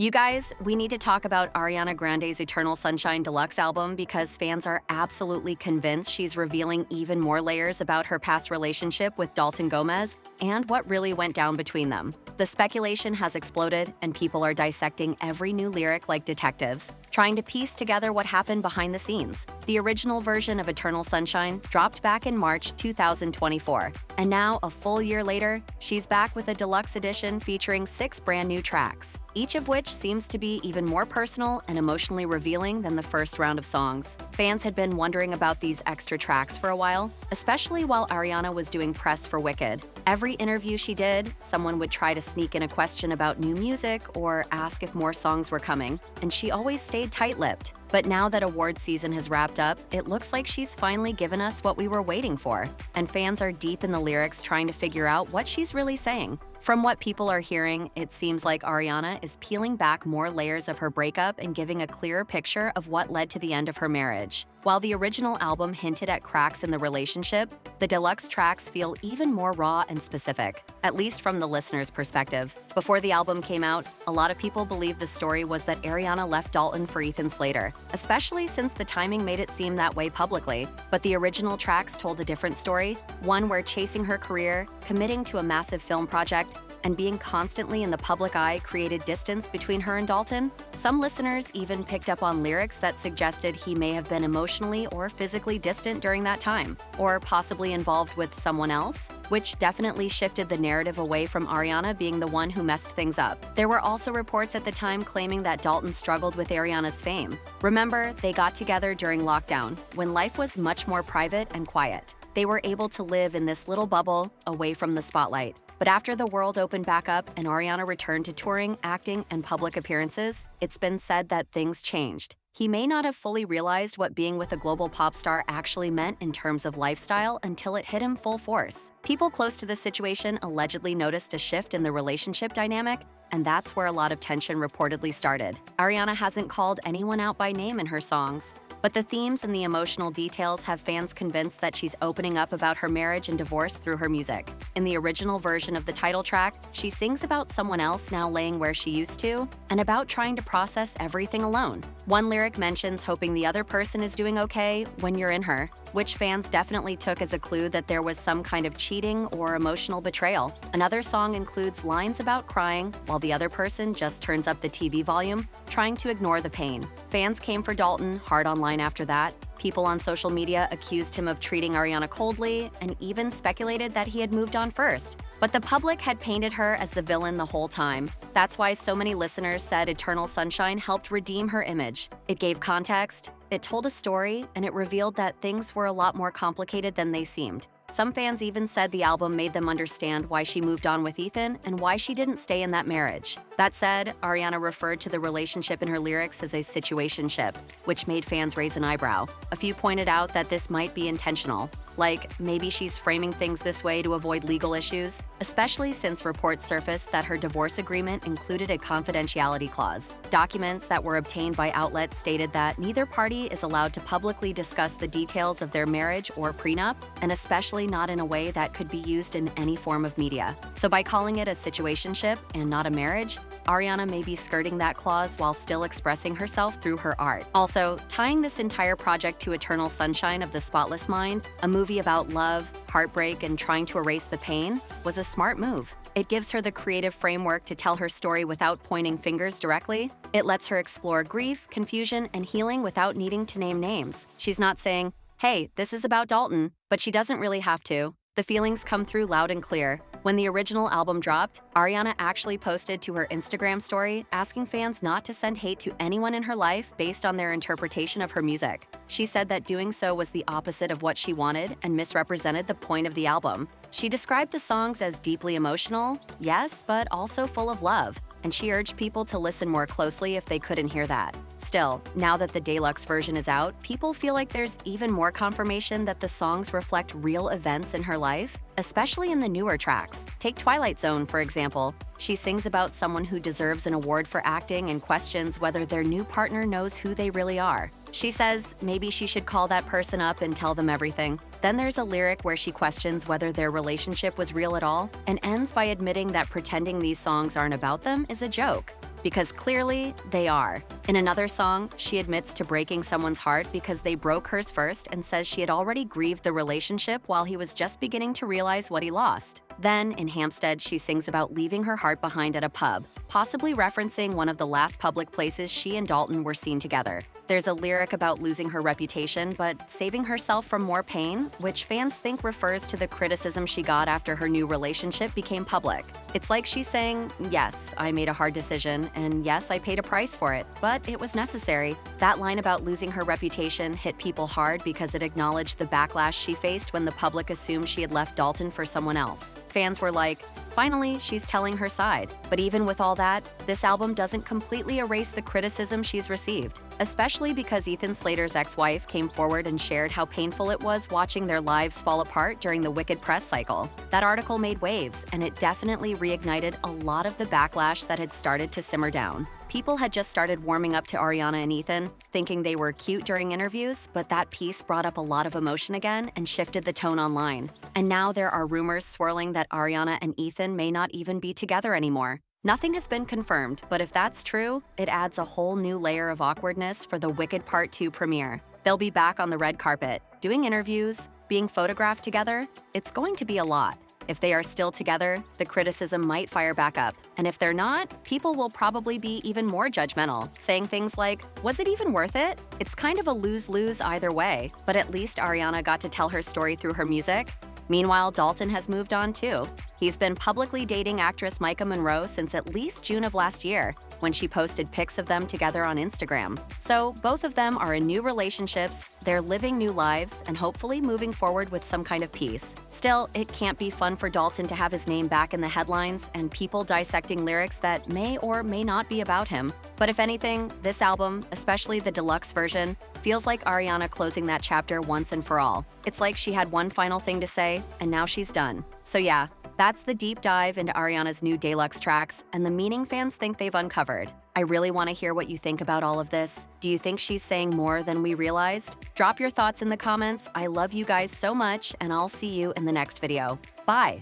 You guys, we need to talk about Ariana Grande's Eternal Sunshine Deluxe album because fans are absolutely convinced she's revealing even more layers about her past relationship with Dalton Gomez and what really went down between them. The speculation has exploded, and people are dissecting every new lyric like detectives, trying to piece together what happened behind the scenes. The original version of Eternal Sunshine dropped back in March 2024, and now, a full year later, she's back with a deluxe edition featuring 6 brand new tracks, each of which seems to be even more personal and emotionally revealing than the first round of songs. Fans had been wondering about these extra tracks for a while, especially while Ariana was doing press for Wicked. Every interview she did, someone would try to sneak in a question about new music or ask if more songs were coming, and she always stayed tight-lipped. But now that award season has wrapped up, it looks like she's finally given us what we were waiting for, and fans are deep in the lyrics trying to figure out what she's really saying. From what people are hearing, it seems like Ariana is peeling back more layers of her breakup and giving a clearer picture of what led to the end of her marriage. While the original album hinted at cracks in the relationship, the deluxe tracks feel even more raw and specific, at least from the listener's perspective. Before the album came out, a lot of people believed the story was that Ariana left Dalton for Ethan Slater, especially since the timing made it seem that way publicly. But the original tracks told a different story, one where chasing her career, committing to a massive film project, and being constantly in the public eye created distance between her and Dalton. Some listeners even picked up on lyrics that suggested he may have been emotionally or physically distant during that time, or possibly involved with someone else, which definitely shifted the narrative away from Ariana being the one who messed things up. There were also reports at the time claiming that Dalton struggled with Ariana's fame. Remember, they got together during lockdown, when life was much more private and quiet. They were able to live in this little bubble, away from the spotlight. But after the world opened back up and Ariana returned to touring, acting, and public appearances, it's been said that things changed. He may not have fully realized what being with a global pop star actually meant in terms of lifestyle until it hit him full force. People close to this situation allegedly noticed a shift in the relationship dynamic, and that's where a lot of tension reportedly started. Ariana hasn't called anyone out by name in her songs, but the themes and the emotional details have fans convinced that she's opening up about her marriage and divorce through her music. In the original version of the title track, she sings about someone else now laying where she used to, and about trying to process everything alone. One lyric mentions hoping the other person is doing okay when you're in her, which fans definitely took as a clue that there was some kind of cheating or emotional betrayal. Another song includes lines about crying, while the other person just turns up the TV volume, trying to ignore the pain. Fans came for Dalton hard online after that. People on social media accused him of treating Ariana coldly and even speculated that he had moved on first. But the public had painted her as the villain the whole time. That's why so many listeners said Eternal Sunshine helped redeem her image. It gave context, it told a story, and it revealed that things were a lot more complicated than they seemed. Some fans even said the album made them understand why she moved on with Ethan and why she didn't stay in that marriage. That said, Ariana referred to the relationship in her lyrics as a situationship, which made fans raise an eyebrow. A few pointed out that this might be intentional, like maybe she's framing things this way to avoid legal issues, especially since reports surfaced that her divorce agreement included a confidentiality clause. Documents that were obtained by outlets stated that neither party is allowed to publicly discuss the details of their marriage or prenup, and especially not in a way that could be used in any form of media. So by calling it a situationship and not a marriage, Ariana may be skirting that clause while still expressing herself through her art. Also, tying this entire project to Eternal Sunshine of the Spotless Mind, a movie about love, heartbreak, and trying to erase the pain, was a smart move. It gives her the creative framework to tell her story without pointing fingers directly. It lets her explore grief, confusion, and healing without needing to name names. She's not saying, "Hey, this is about Dalton," but she doesn't really have to. The feelings come through loud and clear. When the original album dropped, Ariana actually posted to her Instagram story asking fans not to send hate to anyone in her life based on their interpretation of her music. She said that doing so was the opposite of what she wanted and misrepresented the point of the album. She described the songs as deeply emotional, yes, but also full of love, and she urged people to listen more closely if they couldn't hear that. Still, now that the deluxe version is out, people feel like there's even more confirmation that the songs reflect real events in her life, especially in the newer tracks. Take Twilight Zone, for example. She sings about someone who deserves an award for acting and questions whether their new partner knows who they really are. She says maybe she should call that person up and tell them everything. Then there's a lyric where she questions whether their relationship was real at all and ends by admitting that pretending these songs aren't about them is a joke. Because clearly, they are. In another song, she admits to breaking someone's heart because they broke hers first and says she had already grieved the relationship while he was just beginning to realize what he lost. Then, in Hampstead, she sings about leaving her heart behind at a pub, possibly referencing one of the last public places she and Dalton were seen together. There's a lyric about losing her reputation, but saving herself from more pain, which fans think refers to the criticism she got after her new relationship became public. It's like she's saying, yes, I made a hard decision, and yes, I paid a price for it, but it was necessary. That line about losing her reputation hit people hard because it acknowledged the backlash she faced when the public assumed she had left Dalton for someone else. Fans were like, finally, she's telling her side. But even with all that, this album doesn't completely erase the criticism she's received, especially because Ethan Slater's ex-wife came forward and shared how painful it was watching their lives fall apart during the Wicked press cycle. That article made waves, and it definitely reignited a lot of the backlash that had started to simmer down. People had just started warming up to Ariana and Ethan, thinking they were cute during interviews, but that piece brought up a lot of emotion again and shifted the tone online. And now there are rumors swirling that Ariana and Ethan may not even be together anymore. Nothing has been confirmed, but if that's true, it adds a whole new layer of awkwardness for the Wicked Part 2 premiere. They'll be back on the red carpet, doing interviews, being photographed together. It's going to be a lot. If they are still together, the criticism might fire back up. And if they're not, people will probably be even more judgmental, saying things like, was it even worth it? It's kind of a lose-lose either way, but at least Ariana got to tell her story through her music. Meanwhile, Dalton has moved on too. He's been publicly dating actress Micah Monroe since at least June of last year, when she posted pics of them together on Instagram. So both of them are in new relationships, they're living new lives, and hopefully moving forward with some kind of peace. Still, it can't be fun for Dalton to have his name back in the headlines and people dissecting lyrics that may or may not be about him. But if anything, this album, especially the deluxe version, feels like Ariana closing that chapter once and for all. It's like she had one final thing to say, and now she's done. So yeah, that's the deep dive into Ariana's new Deluxe tracks and the meaning fans think they've uncovered. I really want to hear what you think about all of this. Do you think she's saying more than we realized? Drop your thoughts in the comments. I love you guys so much, and I'll see you in the next video. Bye!